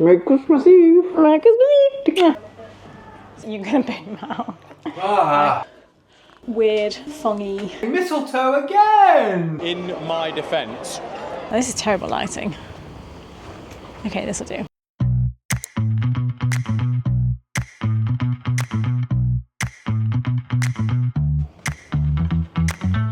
Merry Christmas Eve. Merry Christmas Eve. You're gonna big mouth. Weird, fungy. Mistletoe again! In my defence. Oh, this is terrible lighting. Okay, this'll do.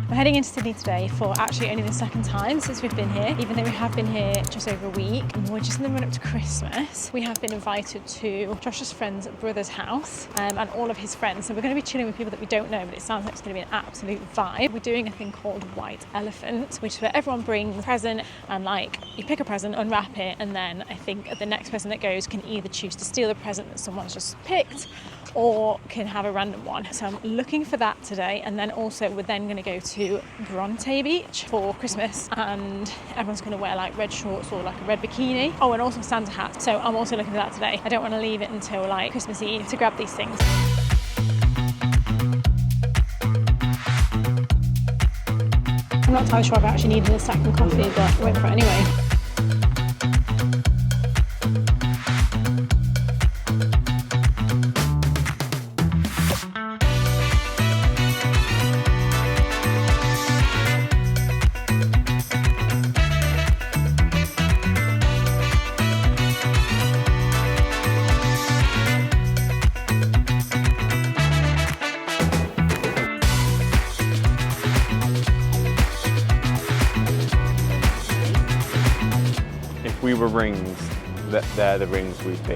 We're heading into Sydney today for actually only the second time since we've been here, even though we have been here just over a week. And we're just in the run up to Christmas. We have been invited to Josh's friend's brother's house and all of his friends. So we're going to be chilling with people that we don't know, but it sounds like it's going to be an absolute vibe. We're doing a thing called White Elephant, which is where everyone brings a present and like you pick a present, unwrap it, and then I think the next person that goes can either choose to steal the present that someone's just picked or can have a random one. So I'm looking for that today, and then also we're then going to go to Bronte Beach for Christmas, and everyone's going to wear like red shorts or like a red bikini. Oh, and also Santa hat. So I'm also looking for that today. I don't want to leave it until like Christmas Eve to grab these things. I'm not entirely sure if I actually needed a second coffee, but wait for it anyway. If we were rings, they're the rings we'd be.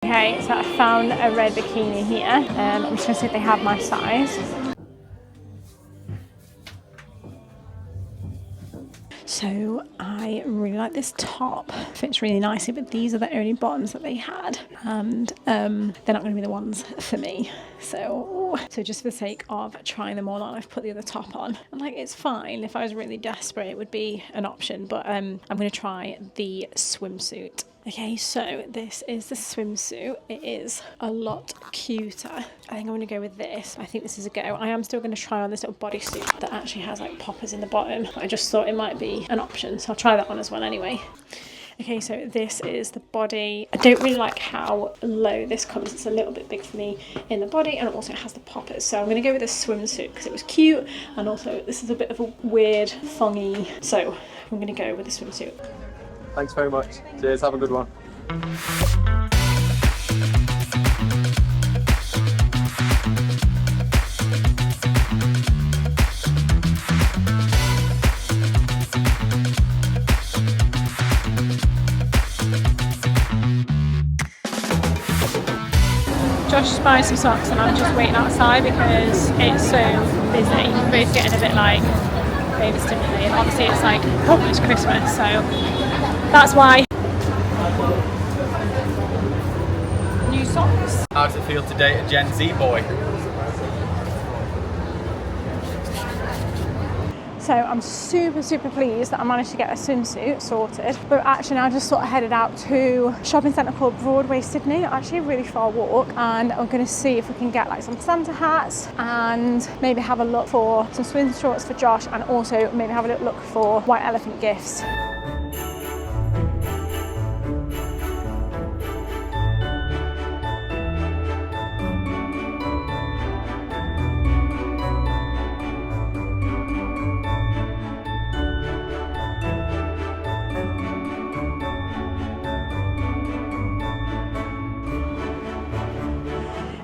Okay, so I found a red bikini here. I'm just going to see if they have my size. So I really like this top, fits really nicely, but these are the only bottoms that they had, and they're not going to be the ones for me. So just for the sake of trying them all on, I've put the other top on. And like, it's fine. If I was really desperate, it would be an option, but I'm going to try the swimsuit. Okay, so this is the swimsuit. It is a lot cuter. I think I'm going to go with this. I think this is a go. I am still going to try on this little bodysuit that actually has like poppers in the bottom. I just thought it might be an option, so I'll try that on as well anyway. Okay, so this is the body. I don't really like how low this comes. It's a little bit big for me in the body, and also it has the poppers. So I'm going to go with this swimsuit because it was cute, and also this is a bit of a weird, fungy. So I'm going to go with the swimsuit. Thanks very much. Cheers, have a good one. Josh is buying some socks and I'm just waiting outside because it's so busy. We're both getting a bit like overstimulated. Obviously it's like almost Christmas, so that's why. New socks. How does it feel to date a Gen Z boy? So I'm super pleased that I managed to get a swimsuit sorted. But actually now I just sort of headed out to a shopping centre called Broadway, Sydney. Actually a really far walk, and I'm going to see if we can get like some Santa hats and maybe have a look for some swim shorts for Josh, and also maybe have a little look for White Elephant gifts.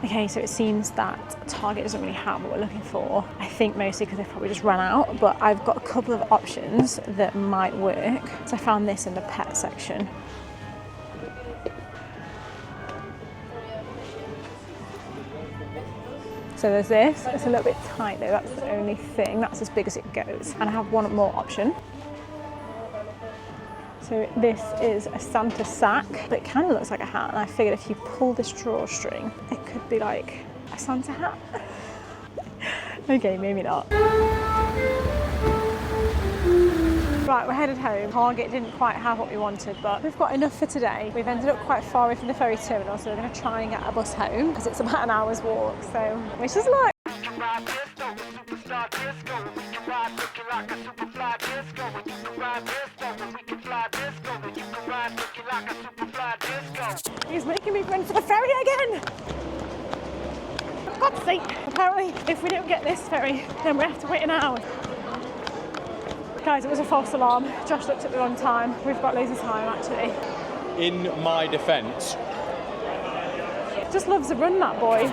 Okay, so it seems that Target doesn't really have what we're looking for. I think mostly because they've probably just run out, but I've got a couple of options that might work. So I found this in the pet section. So there's this, it's a little bit tight though, that's the only thing, that's as big as it goes. And I have one more option. So this is a Santa sack, but it kind of looks like a hat, and I figured if you pull this drawstring, it could be like a Santa hat. Okay, maybe not. headed home. Target didn't quite have what we wanted, but we've got enough for today. We've ended up quite far away from the ferry terminal, so we're going to try and get a bus home because it's about an hour's walk, so wish us luck. He's making me run for the ferry again! For God's sake! Apparently, if we don't get this ferry, then we have to wait an hour. Guys, it was a false alarm. Josh looked at the wrong time. We've got loads of time, actually. In my defence, Just loves a run, that boy.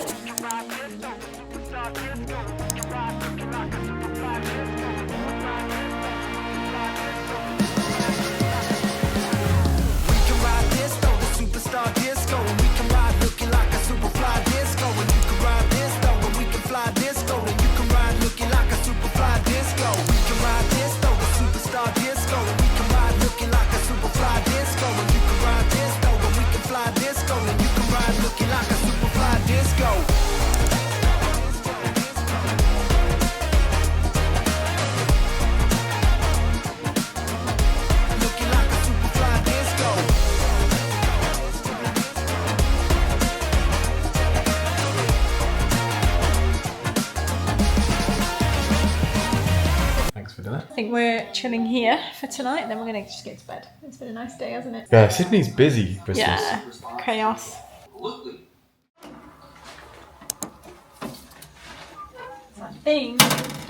I think we're chilling here for tonight and then we're going to just get to bed. It's been a nice day, hasn't it? Yeah, Sydney's busy Christmas. Yeah, chaos. So I think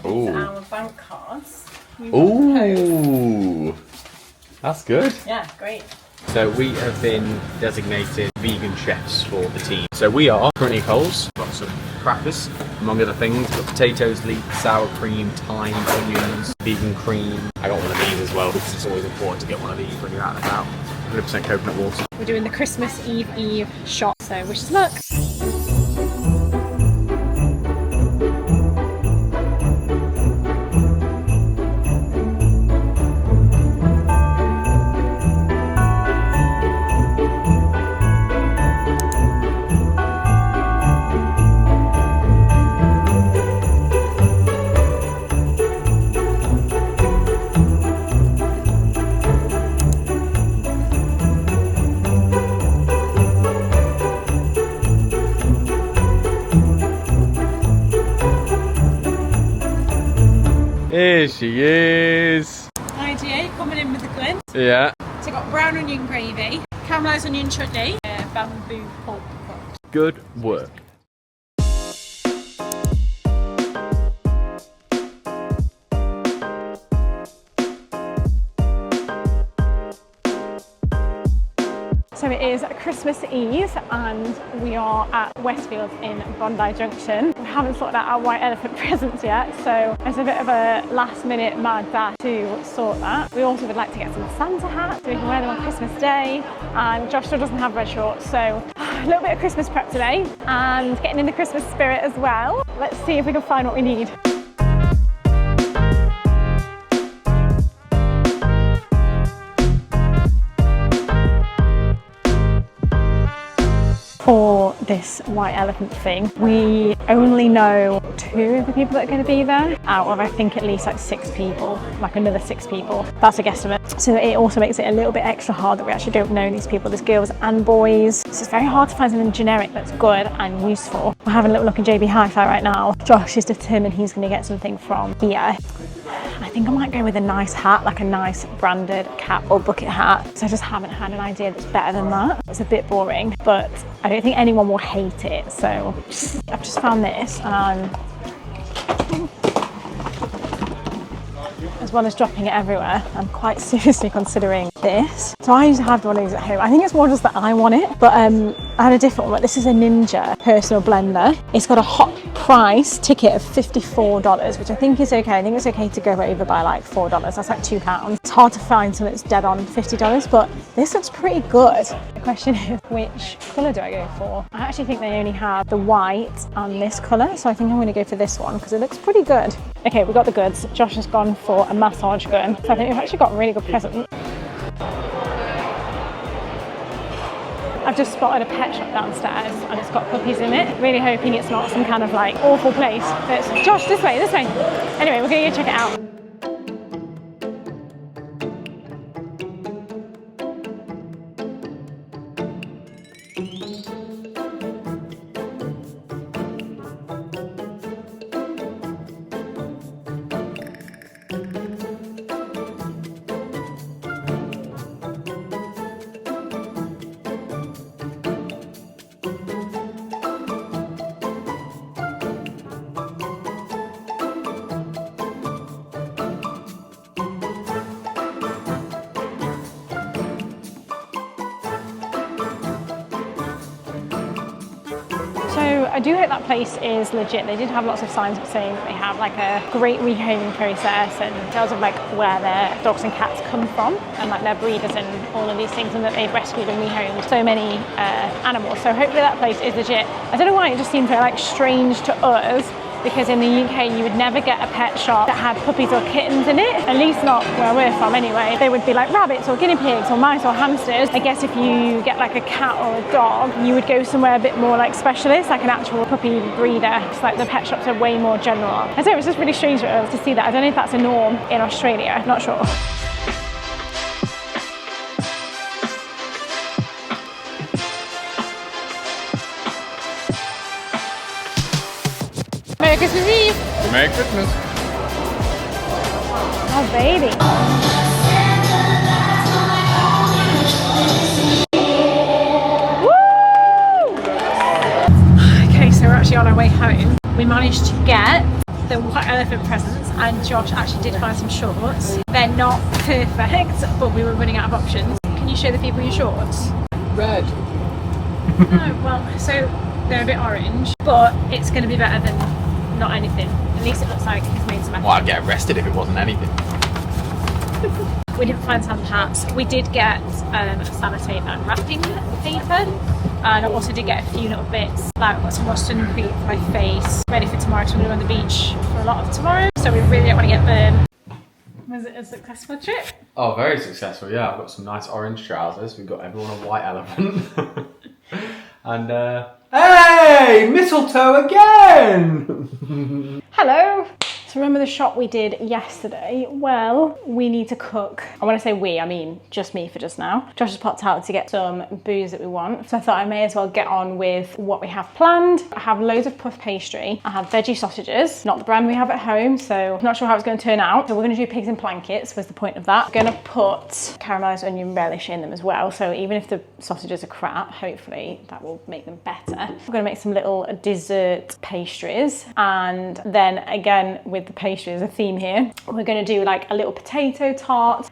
these are our bank cards. ooh, that's good. Yeah, great. So we have been designated vegan chefs for the team. So we are currently Coles, got some crackers, among other things, got potatoes, leek, sour cream, thyme, onions, vegan cream. I got one of these as well, because it's always important to get one of these when you're out and about. 100% coconut water. We're doing the Christmas Eve shop, so wish us luck. Here she is. IGA coming in with the goods. Yeah. So got brown onion gravy, caramelised onion chutney, bamboo pork pot. Good work. So it is Christmas Eve and we are at Westfield in Bondi Junction. We haven't sorted out our white elephant presents yet, so it's a bit of a last minute mad dash to sort that. We also would like to get some Santa hats so we can wear them on Christmas Day, and Josh still doesn't have red shorts, so a little bit of Christmas prep today and getting in the Christmas spirit as well. Let's see if we can find what we need. For this white elephant thing, we only know 2 of the people that are going to be there out of I think at least like 6 people, like another 6 people. That's a guesstimate. So it also makes it a little bit extra hard that we actually don't know these people. There's girls and boys. So it's very hard to find something generic that's good and useful. We're having a little look at JB Hi-Fi right now. Josh is determined he's going to get something from here. I think I might go with a nice hat, like a nice branded cap or bucket hat. So I just haven't had an idea that's better than that. It's a bit boring, but I don't think anyone will hate it. So I've just found this, and as well as dropping it everywhere, I'm quite seriously considering this. So I used to have one of these at home. I think it's more just that I want it, but I had a different one. This is a Ninja personal blender. It's got a hot price ticket of $54, which I think is okay. I think it's okay to go over by like $4. That's like £2. It's hard to find something that's dead on $50, but this looks pretty good. The question is, which colour do I go for? I actually think they only have the white and this colour, so I think I'm going to go for this one because it looks pretty good. Okay, we got the goods. Josh has gone for a massage gun, so I think we've actually got a really good present. I've just spotted a pet shop downstairs and it's got puppies in it. Really hoping it's not some kind of like awful place. But it's, Josh, this way, this way. Anyway, we're gonna go check it out. I do hope that place is legit. They did have lots of signs saying that they have like a great rehoming process and details of like where their dogs and cats come from and like their breeders and all of these things, and that they've rescued and rehomed so many animals. So hopefully that place is legit. I don't know why it just seems very like strange to us, because in the UK you would never get a pet shop that had puppies or kittens in it, at least not where we're from anyway. They would be like rabbits or guinea pigs or mice or hamsters. I guess if you get like a cat or a dog, you would go somewhere a bit more like specialist, like an actual puppy breeder. It's like the pet shops are way more general. I don't know, it's just really strange to see that. I don't know if that's a norm in Australia, not sure. Merry Christmas Eve! Merry Christmas. Oh, baby. Woo! Okay, so we're actually on our way home. We managed to get the white elephant presents, and Josh actually did find some shorts. They're not perfect, but we were running out of options. Can you show the people your shorts? Red. No, well, so they're a bit orange, but it's going to be better than not anything. At least it looks like he's made some effort. Well, I'd get arrested if it wasn't anything. We didn't find some hats. We did get sellotape and wrapping paper, and I also did get a few little bits. Like I've got some mustard and cream for my face, ready for tomorrow, so I'm going to go on the beach for a lot of tomorrow. So we really don't want to get burned. Was it a successful trip? Oh, very successful, yeah. I've got some nice orange trousers. We've got everyone a white elephant. And, Hey, mistletoe again! Hello! So remember the shop we did yesterday? Well, we need to cook. I want to say we, I mean just me for just now. Josh has popped out to get some booze that we want. So I thought I may as well get on with what we have planned. I have loads of puff pastry. I have veggie sausages, not the brand we have at home, so I'm not sure how it's going to turn out. So we're going to do pigs in blankets was the point of that. I'm going to put caramelised onion relish in them as well. So even if the sausages are crap, hopefully that will make them better. We're going to make some little dessert pastries, and then again with the pastry, there's a theme here. We're going to do like a little potato tart.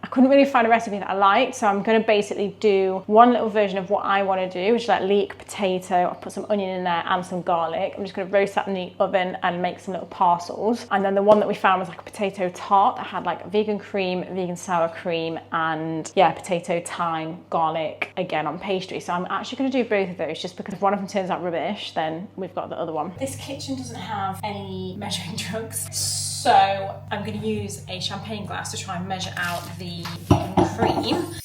I couldn't really find a recipe that I liked, so I'm going to basically do one little version of what I want to do, which is like leek potato. I'll put some onion in there and some garlic. I'm just going to roast that in the oven and make some little parcels. And then the one that we found was like a potato tart that had like vegan cream, vegan sour cream, and yeah, potato, thyme, garlic again on pastry. So I'm actually going to do both of those, just because if one of them turns out rubbish, then we've got the other one. This kitchen doesn't have any measuring jugs, so I'm going to use a champagne glass to try and measure out the vegan cream.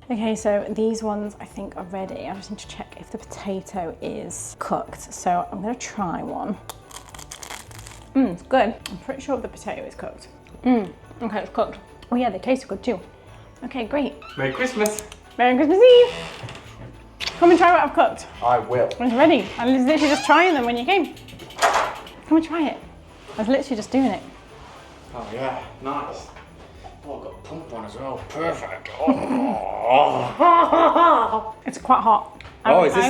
Okay, so these ones I think are ready. I just need to check if the potato is cooked. So I'm gonna try one. It's good. I'm pretty sure the potato is cooked. Okay, it's cooked. Oh yeah, they taste good too. Okay, great. Merry Christmas. Merry Christmas Eve. Come and try what I've cooked. I will. It's ready. I was literally just trying them when you came. Come and try it. I was literally just doing it. Oh yeah, nice. Oh, I've got pump on as well. Perfect. It's quite hot. Oh, is this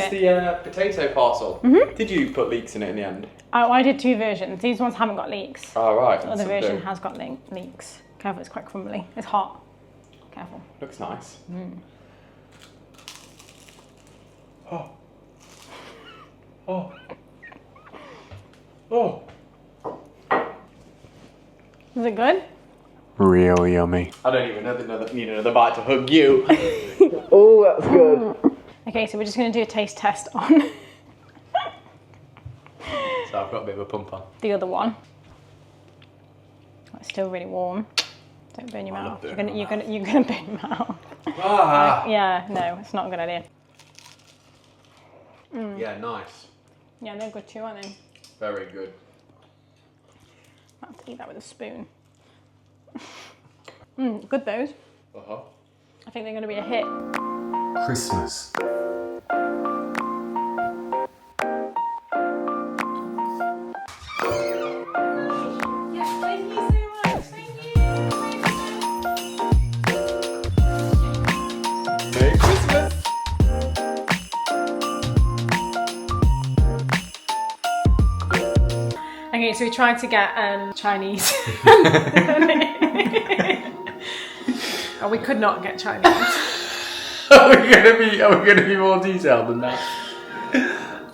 the potato parcel? Mm-hmm. Did you put leeks in it in the end? Oh, I did two versions. These ones haven't got leeks. Oh, right. The other version has got leeks. Careful, it's quite crumbly. It's hot. Careful. Looks nice. Oh. Oh. Oh. Is it good? Real yummy. I don't even need another bite to hug you. Oh, that's good. Okay, so we're just going to do a taste test on So I've got a bit of a pump on. the other one. It's still really warm. Don't burn your I love mouth. burning You're my gonna burn your mouth. Ah. Yeah, no, it's not a good idea. Yeah, nice. Yeah, they're good too, aren't they? Very good. I have to eat that with a spoon. Good those. Uh-huh. I think they're going to be a hit. Christmas. Yes, thank you so much. Thank you. Merry Christmas. Okay, so we tried to get Chinese. Oh, we could not get Chinese. Are we gonna be more detailed than that?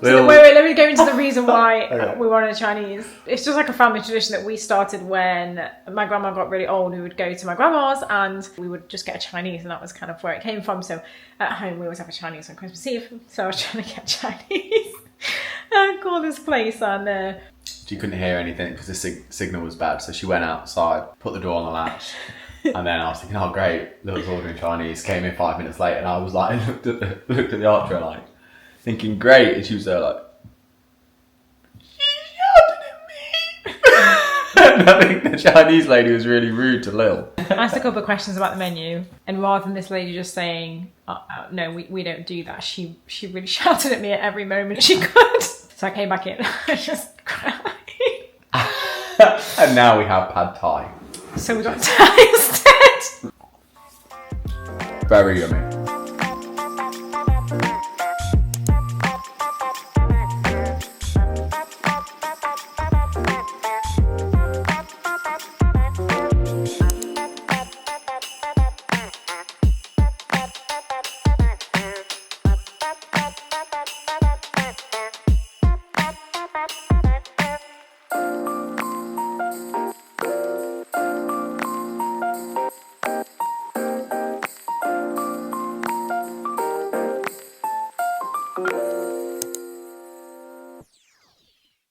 So wait, let me go into the reason why Okay. we wanted Chinese. It's just like a family tradition that we started when my grandma got really old. We would go to my grandma's and we would just get a Chinese, and that was kind of where it came from. So at home we always have a Chinese on Christmas Eve. So I was trying to get Chinese. I call this place and She couldn't hear anything because the signal was bad, so she went outside, put the door on the latch, and then I was thinking, oh great, Lil's ordering Chinese, came in 5 minutes late, and I was like, looked at the archer like, thinking great, and she was there like, she's shouting at me. And I think the Chinese lady was really rude to Lil. I asked a couple of questions about the menu, and rather than this lady just saying, no, we don't do that, she really shouted at me at every moment she could. So I came back in and just cried. And now we have pad thai. So we got Thai instead. Very yummy.